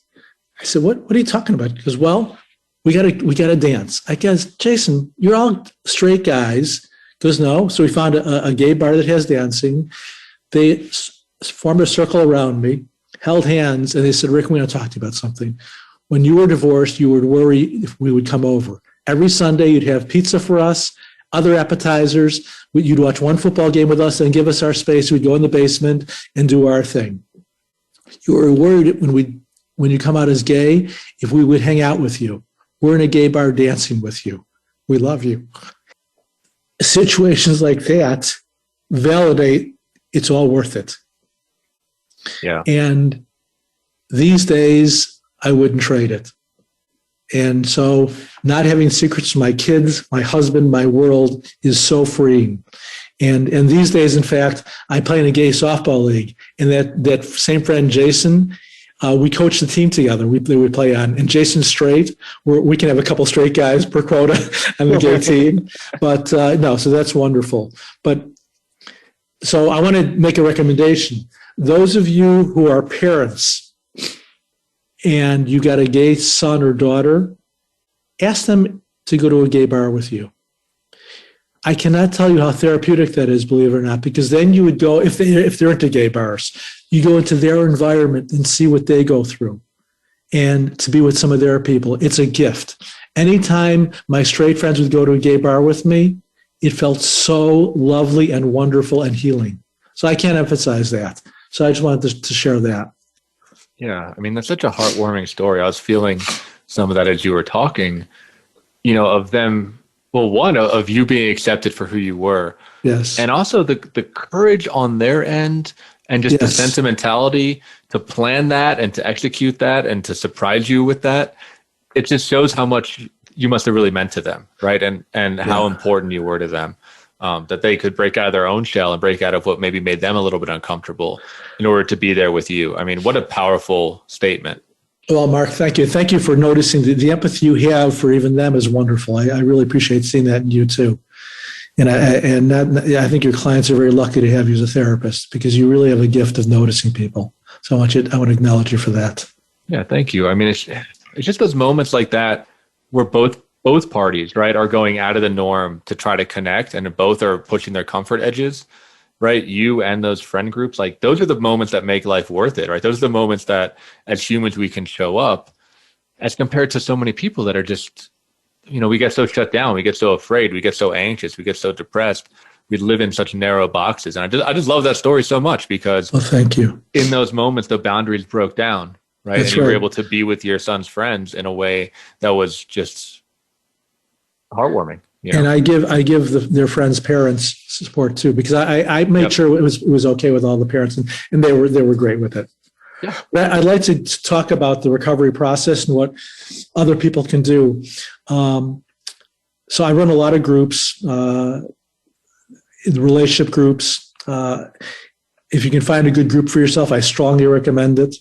I said, what are you talking about? He goes, well, we gotta dance. I guess, Jason, you're all straight guys. He goes, no. So we found a gay bar that has dancing. They formed a circle around me, held hands, and they said, Rick, we want to talk to you about something. When you were divorced, you would worry if we would come over. Every Sunday, you'd have pizza for us, other appetizers. You'd watch one football game with us and give us our space. We'd go in the basement and do our thing. You were worried when you come out as gay, if we would hang out with you. We're in a gay bar dancing with you. We love you. Situations like that validate it's all worth it. Yeah. And these days, I wouldn't trade it. And so not having secrets from my kids, my husband, my world is so freeing. And these days, in fact, I play in a gay softball league. And that same friend, Jason, we coach the team together. We play on. And Jason's straight. We can have a couple straight guys per quota on the gay team. But no, so that's wonderful. But so I want to make a recommendation. Those of you who are parents and you got a gay son or daughter, ask them to go to a gay bar with you. I cannot tell you how therapeutic that is, believe it or not, because then you would go, if they're into gay bars, you go into their environment and see what they go through and to be with some of their people. It's a gift. Anytime my straight friends would go to a gay bar with me, it felt so lovely and wonderful and healing. So I can't emphasize that. So I just wanted to share that. Yeah. I mean, that's such a heartwarming story. I was feeling some of that as you were talking, of them. Well, one, of you being accepted for who you were. Yes. And also the courage on their end and just the sentimentality to plan that and to execute that and to surprise you with that. It just shows how much you must have really meant to them, right? And how important you were to them. That they could break out of their own shell and break out of what maybe made them a little bit uncomfortable in order to be there with you. I mean, what a powerful statement. Well, Mark, thank you. Thank you for noticing the empathy you have for even them is wonderful. I really appreciate seeing that in you too. And I think your clients are very lucky to have you as a therapist because you really have a gift of noticing people. So I want to acknowledge you for that. Yeah, thank you. I mean, it's just those moments like that where both parties, right, are going out of the norm to try to connect, and both are pushing their comfort edges, right? You and those friend groups, like those are the moments that make life worth it, right? Those are the moments that as humans we can show up as compared to so many people that are just, we get so shut down, we get so afraid, we get so anxious, we get so depressed. We live in such narrow boxes. And I just love that story so much because thank you. In those moments, the boundaries broke down, right? That's and you were right. able to be with your son's friends in a way that was just heartwarming. And I give their friends' parents support too, because I made sure it was okay with all the parents, and they were great with it. Yeah. I'd like to talk about the recovery process and what other people can do. So I run a lot of groups, relationship groups. If you can find a good group for yourself, I strongly recommend it.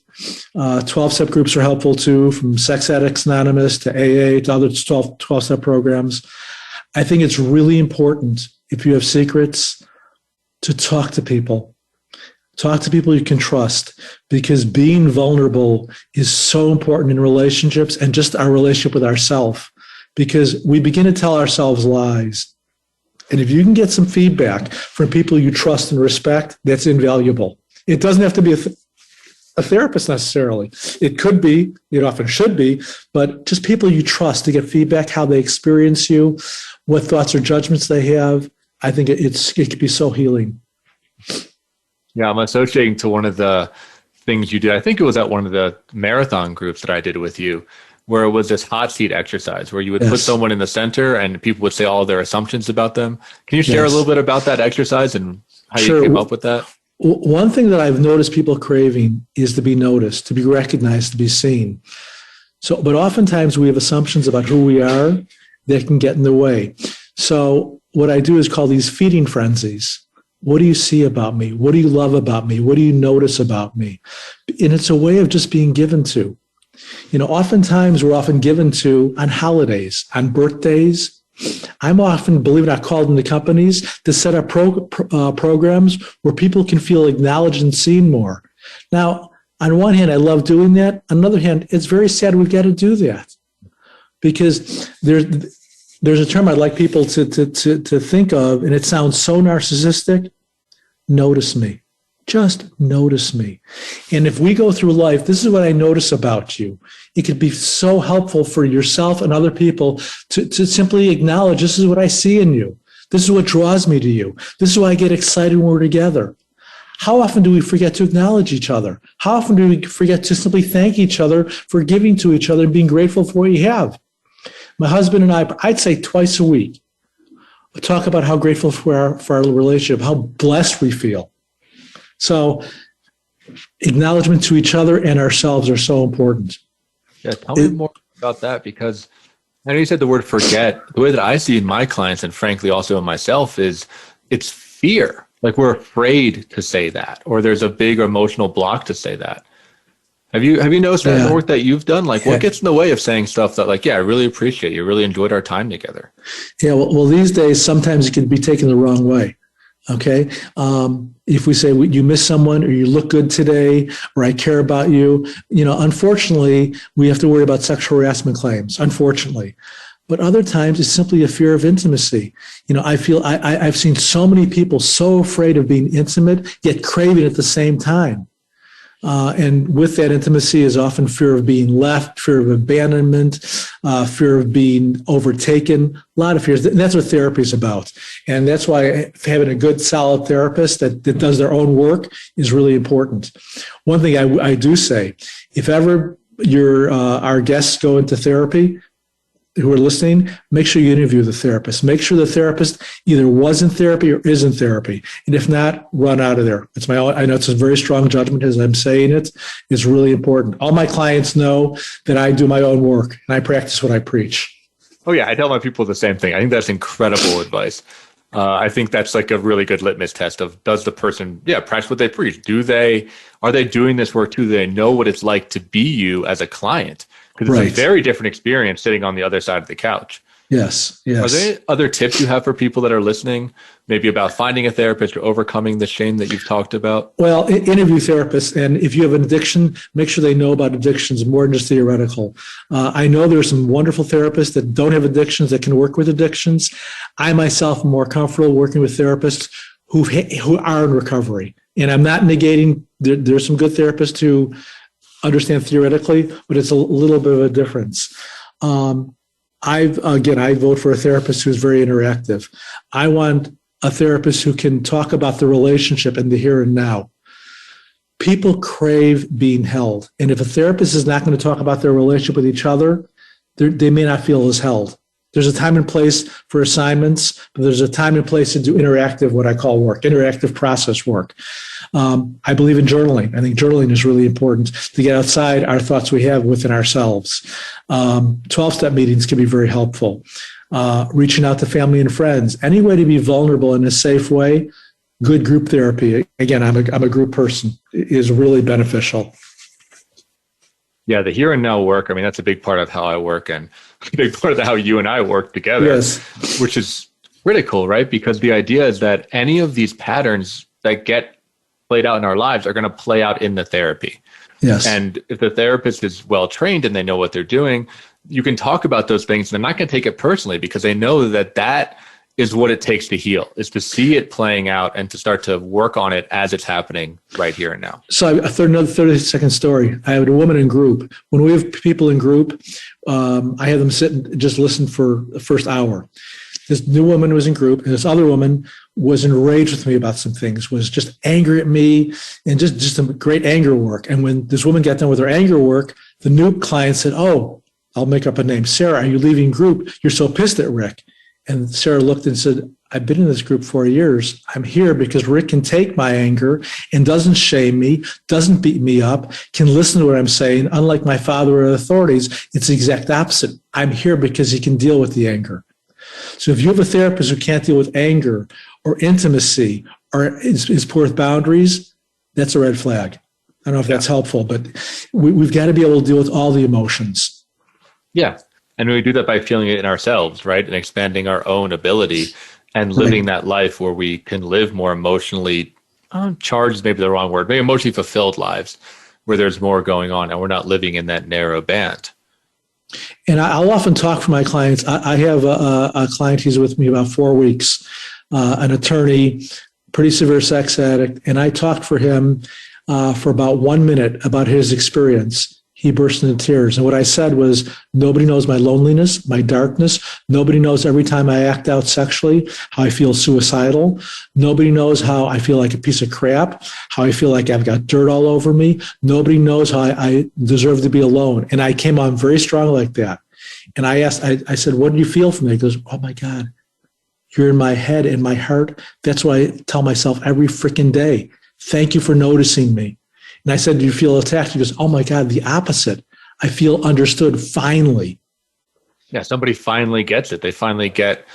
12-step groups are helpful too, from Sex Addicts Anonymous to AA to other 12-step programs. I think it's really important, if you have secrets, to talk to people. Talk to people you can trust, because being vulnerable is so important in relationships and just our relationship with ourselves, because we begin to tell ourselves lies. And if you can get some feedback from people you trust and respect, that's invaluable. It doesn't have to be a therapist necessarily. It could be, it often should be, but just people you trust to get feedback, how they experience you, what thoughts or judgments they have. I think it could be so healing. Yeah, I'm associating to one of the things you did. I think it was at one of the marathon groups that I did with you, where it was this hot seat exercise where you would put someone in the center and people would say all of their assumptions about them. Can you share a little bit about that exercise and how you came up with that? One thing that I've noticed people craving is to be noticed, to be recognized, to be seen. But oftentimes we have assumptions about who we are that can get in the way. So what I do is call these feeding frenzies. What do you see about me? What do you love about me? What do you notice about me? And it's a way of just being given to. Oftentimes we're often given to on holidays, on birthdays. I'm often, believe it or not, called into companies to set up programs where people can feel acknowledged and seen more. Now, on one hand, I love doing that. On the other hand, it's very sad we've got to do that, because there's a term I'd like people to think of, and it sounds so narcissistic. Notice me. Just notice me. And if we go through life, this is what I notice about you. It could be so helpful for yourself and other people to simply acknowledge, this is what I see in you. This is what draws me to you. This is why I get excited when we're together. How often do we forget to acknowledge each other? How often do we forget to simply thank each other for giving to each other and being grateful for what you have? My husband and I'd say twice a week, we talk about how grateful for our relationship, how blessed we feel. So acknowledgement to each other and ourselves are so important. Yeah, tell me more about that, because I know you said the word forget. The way that I see in my clients, and frankly also in myself, is it's fear. Like we're afraid to say that, or there's a big emotional block to say that. Have you noticed that in the work that you've done? Like what gets in the way of saying stuff that like, I really appreciate you, really enjoyed our time together? Yeah, well, these days, sometimes it can be taken the wrong way. Okay. If we say you miss someone, or you look good today, or I care about you, unfortunately, we have to worry about sexual harassment claims, unfortunately. But other times it's simply a fear of intimacy. I feel I've seen so many people so afraid of being intimate, yet craving at the same time. And with that intimacy is often fear of being left, fear of abandonment, fear of being overtaken, a lot of fears. And that's what therapy is about. And that's why having a good, solid therapist that does their own work is really important. One thing I do say, if ever our guests go into therapy, who are listening, make sure you interview the therapist. Make sure the therapist either was in therapy or is in therapy. And if not, run out of there. It's my own, I know it's a very strong judgment as I'm saying it. It's really important. All my clients know that I do my own work and I practice what I preach. Oh yeah, I tell my people the same thing. I think that's incredible advice. I think that's like a really good litmus test of, does the person, practice what they preach? Are they doing this work too? Do they know what it's like to be you as a client? Because it's a very different experience sitting on the other side of the couch. Yes. Are there any other tips you have for people that are listening, maybe about finding a therapist or overcoming the shame that you've talked about? Well, interview therapists. And if you have an addiction, make sure they know about addictions more than just theoretical. I know there's some wonderful therapists that don't have addictions that can work with addictions. I myself am more comfortable working with therapists who are in recovery. And I'm not negating, there's some good therapists who understand theoretically, but it's a little bit of a difference. I vote for a therapist who's very interactive. I want a therapist who can talk about the relationship in the here and now. People crave being held. And if a therapist is not going to talk about their relationship with each other, they may not feel as held. There's a time and place for assignments, but there's a time and place to do interactive, what I call work, interactive process work. I believe in journaling. I think journaling is really important to get outside our thoughts we have within ourselves. 12-step meetings can be very helpful. Reaching out to family and friends. Any way to be vulnerable in a safe way, good group therapy, again, I'm a group person, is really beneficial. Yeah, the here and now work. I mean, that's a big part of how I work, and a big part of how you and I work together, yes. Which is critical, right? Because the idea is that any of these patterns that get played out in our lives are going to play out in the therapy. Yes. And if the therapist is well trained and they know what they're doing, you can talk about those things. And they're not going to take it personally because they know that that is what it takes to heal, is to see it playing out and to start to work on it as it's happening right here and now. So another 30-second story. I have a woman in group. When we have people in group, I have them sit and just listen for the first hour. This new woman was in group, and this other woman was enraged with me about some things, was just angry at me, and just some great anger work. And when this woman got done with her anger work, the new client said, "Oh, I'll make up a name. Sarah, are you leaving group? You're so pissed at Rick." And Sarah looked and said, "I've been in this group 4 years. I'm here because Rick can take my anger and doesn't shame me, doesn't beat me up, can listen to what I'm saying. Unlike my father or authorities, it's the exact opposite. I'm here because he can deal with the anger." So if you have a therapist who can't deal with anger or intimacy or is poor with boundaries, that's a red flag. I don't know if that's helpful, but we've got to be able to deal with all the emotions. Yeah. And we do that by feeling it in ourselves, right? And expanding our own ability and living that life where we can live more emotionally charged, maybe the wrong word, maybe emotionally fulfilled lives where there's more going on and we're not living in that narrow band. And I'll often talk for my clients. I have a client, he's with me about 4 weeks, an attorney, pretty severe sex addict. And I talked for him for about 1 minute about his experience. He burst into tears. And what I said was, nobody knows my loneliness, my darkness. Nobody knows every time I act out sexually, how I feel suicidal. Nobody knows how I feel like a piece of crap, how I feel like I've got dirt all over me. Nobody knows how I deserve to be alone. And I came on very strong like that. And I asked, I said, "What do you feel from me?" He goes, "Oh my God, you're in my head and my heart. That's what I tell myself every freaking day. Thank you for noticing me." And I said, "Do you feel attacked?" He goes, "Oh my God, the opposite. I feel understood finally." Yeah, somebody finally gets it. They finally get,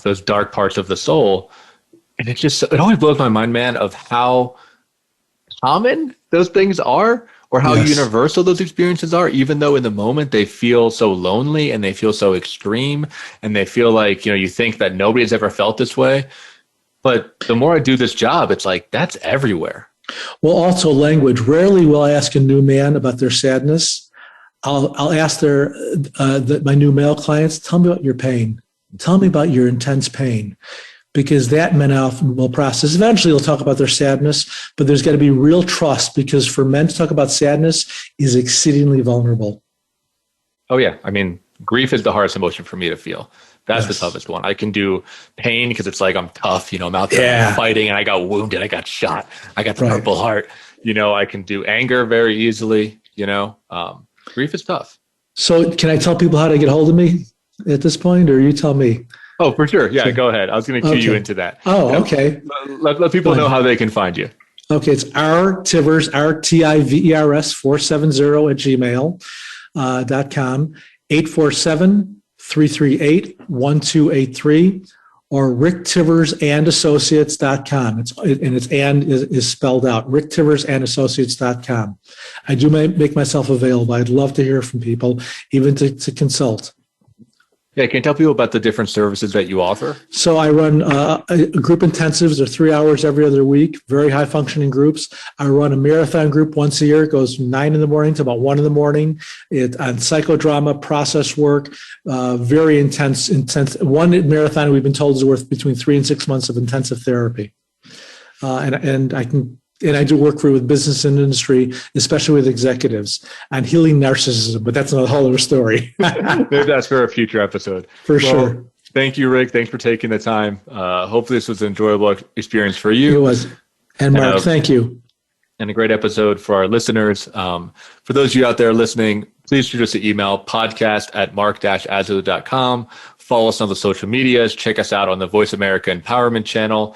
those dark parts of the soul. And it always blows my mind, man, of how common those things are or how universal those experiences are, even though in the moment they feel so lonely and they feel so extreme and they feel like, you think that nobody's ever felt this way. But the more I do this job, it's like, that's everywhere. Well, also language. Rarely will I ask a new man about their sadness. I'll ask my new male clients, "Tell me about your pain. Tell me about your intense pain," because that men often will process. Eventually, they'll talk about their sadness, but there's got to be real trust, because for men to talk about sadness is exceedingly vulnerable. Oh yeah, I mean, grief is the hardest emotion for me to feel. That's the toughest one. I can do pain because it's like I'm tough, I'm out there fighting and I got wounded, I got shot, I got the Purple Heart. I can do anger very easily, grief is tough. So can I tell people how to get hold of me at this point, or you tell me? Oh, for sure. Yeah, go ahead. I was going to cue you into that. Oh, okay. Let people know how they can find you. Okay, it's rtivers, RTIVERS 470 at gmail.com, 847-338-1283, or ricktiversandassociates.com. It's and is spelled out, ricktiversandassociates.com. I do make myself available. I'd love to hear from people, even to consult. Yeah, can you tell people about the different services that you offer? So I run group intensives. They're 3 hours every other week, very high functioning groups. I run a marathon group once a year. It goes from 9 in the morning to about 1 in the morning. It's on psychodrama, process work, very intense. One marathon we've been told is worth between 3 and 6 months of intensive therapy. And I do work with business and industry, especially with executives, on healing narcissism, but that's a whole other story. Maybe that's for a future episode. Sure. Thank you, Rick. Thanks for taking the time. Hopefully this was an enjoyable experience for you. It was. And Mark, thank you. And a great episode for our listeners. For those of you out there listening, please shoot us an email, podcast@mark-azula.com. Follow us on the social medias. Check us out on the Voice America Empowerment channel.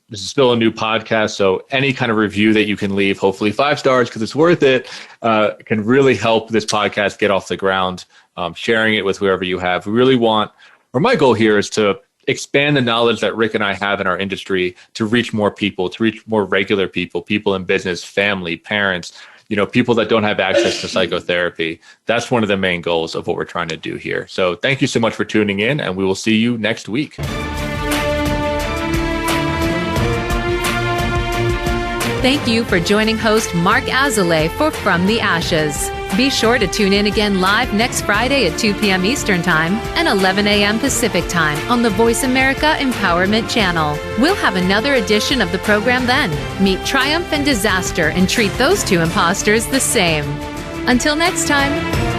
This is still a new podcast, so any kind of review that you can leave, hopefully 5 stars because it's worth it, can really help this podcast get off the ground. Sharing it with whoever you have. We really want, or my goal here is to expand the knowledge that Rick and I have in our industry to reach more people, to reach more regular people, people in business, family, parents, people that don't have access to psychotherapy. That's one of the main goals of what we're trying to do here. So thank you so much for tuning in, and we will see you next week. Thank you for joining host Mark Azoulay for From the Ashes. Be sure to tune in again live next Friday at 2 p.m. Eastern Time and 11 a.m. Pacific Time on the Voice America Empowerment Channel. We'll have another edition of the program then. Meet triumph and disaster and treat those two imposters the same. Until next time.